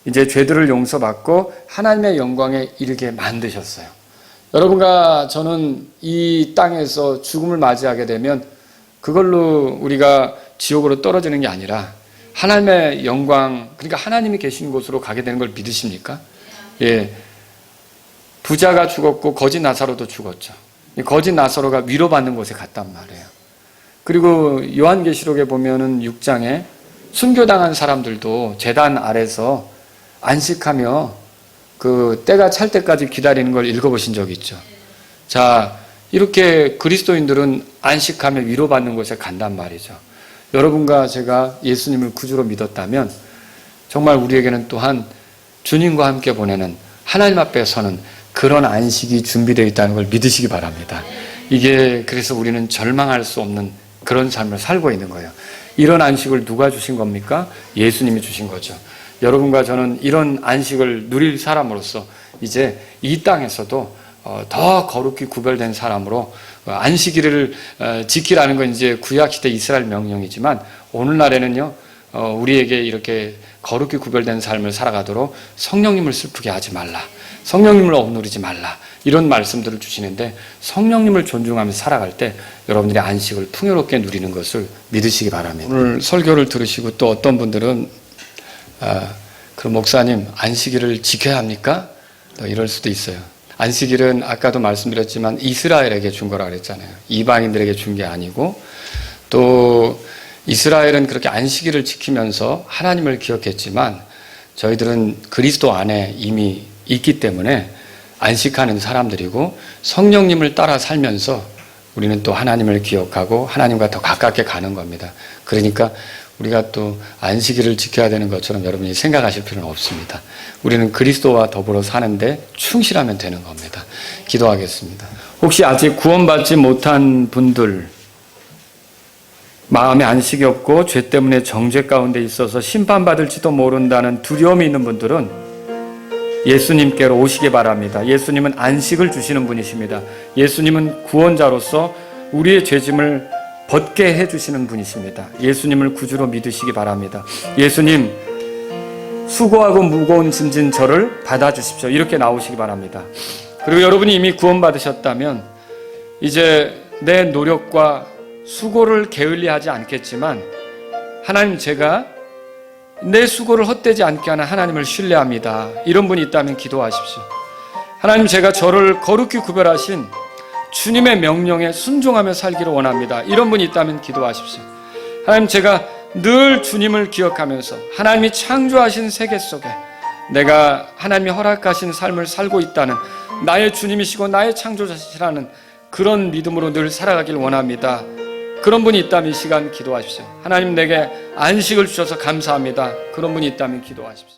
이제 죄들을 용서받고 하나님의 영광에 이르게 만드셨어요. 여러분과 저는 이 땅에서 죽음을 맞이하게 되면 그걸로 우리가 지옥으로 떨어지는 게 아니라 하나님의 영광, 그러니까 하나님이 계신 곳으로 가게 되는 걸 믿으십니까? 예. 부자가 죽었고 거짓 나사로도 죽었죠. 거짓 나사로가 위로받는 곳에 갔단 말이에요. 그리고 요한계시록에 보면은 6장에 순교당한 사람들도 제단 아래서 안식하며 그 때가 찰 때까지 기다리는 걸 읽어보신 적이 있죠. 자, 이렇게 그리스도인들은 안식하며 위로받는 곳에 간단 말이죠. 여러분과 제가 예수님을 구주로 믿었다면 정말 우리에게는 또한 주님과 함께 보내는 하나님 앞에 서는 그런 안식이 준비되어 있다는 걸 믿으시기 바랍니다. 이게 그래서 우리는 절망할 수 없는 그런 삶을 살고 있는 거예요. 이런 안식을 누가 주신 겁니까? 예수님이 주신 거죠. 여러분과 저는 이런 안식을 누릴 사람으로서 이제 이 땅에서도 더 거룩히 구별된 사람으로 안식일을 지키라는 건 이제 구약시대 이스라엘 명령이지만 오늘날에는요, 우리에게 이렇게 거룩히 구별된 삶을 살아가도록 성령님을 슬프게 하지 말라, 성령님을 억누르지 말라, 이런 말씀들을 주시는데 성령님을 존중하면서 살아갈 때 여러분들이 안식을 풍요롭게 누리는 것을 믿으시기 바랍니다. 오늘 설교를 들으시고 또 어떤 분들은 그럼 목사님 안식일을 지켜야 합니까? 이럴 수도 있어요. 안식일은 아까도 말씀드렸지만 이스라엘에게 준 거라 그랬잖아요. 이방인들에게 준 게 아니고, 또 이스라엘은 그렇게 안식일을 지키면서 하나님을 기억했지만 저희들은 그리스도 안에 이미 있기 때문에 안식하는 사람들이고 성령님을 따라 살면서 우리는 또 하나님을 기억하고 하나님과 더 가깝게 가는 겁니다. 그러니까 우리가 또 안식일을 지켜야 되는 것처럼 여러분이 생각하실 필요는 없습니다. 우리는 그리스도와 더불어 사는데 충실하면 되는 겁니다. 기도하겠습니다. 혹시 아직 구원받지 못한 분들, 마음에 안식이 없고 죄 때문에 정죄 가운데 있어서 심판받을지도 모른다는 두려움이 있는 분들은 예수님께로 오시기 바랍니다. 예수님은 안식을 주시는 분이십니다. 예수님은 구원자로서 우리의 죄짐을 벗게 해주시는 분이십니다. 예수님을 구주로 믿으시기 바랍니다. 예수님, 수고하고 무거운 짐진 저를 받아주십시오. 이렇게 나오시기 바랍니다. 그리고 여러분이 이미 구원받으셨다면 이제 내 노력과 수고를 게을리하지 않겠지만 하나님, 제가 내 수고를 헛되지 않게 하는 하나님을 신뢰합니다. 이런 분이 있다면 기도하십시오. 하나님, 제가 저를 거룩히 구별하신 주님의 명령에 순종하며 살기를 원합니다. 이런 분이 있다면 기도하십시오. 하나님, 제가 늘 주님을 기억하면서 하나님이 창조하신 세계 속에 내가 하나님이 허락하신 삶을 살고 있다는, 나의 주님이시고 나의 창조자시라는 그런 믿음으로 늘 살아가길 원합니다. 그런 분이 있다면 이 시간 기도하십시오. 하나님, 내게 안식을 주셔서 감사합니다. 그런 분이 있다면 기도하십시오.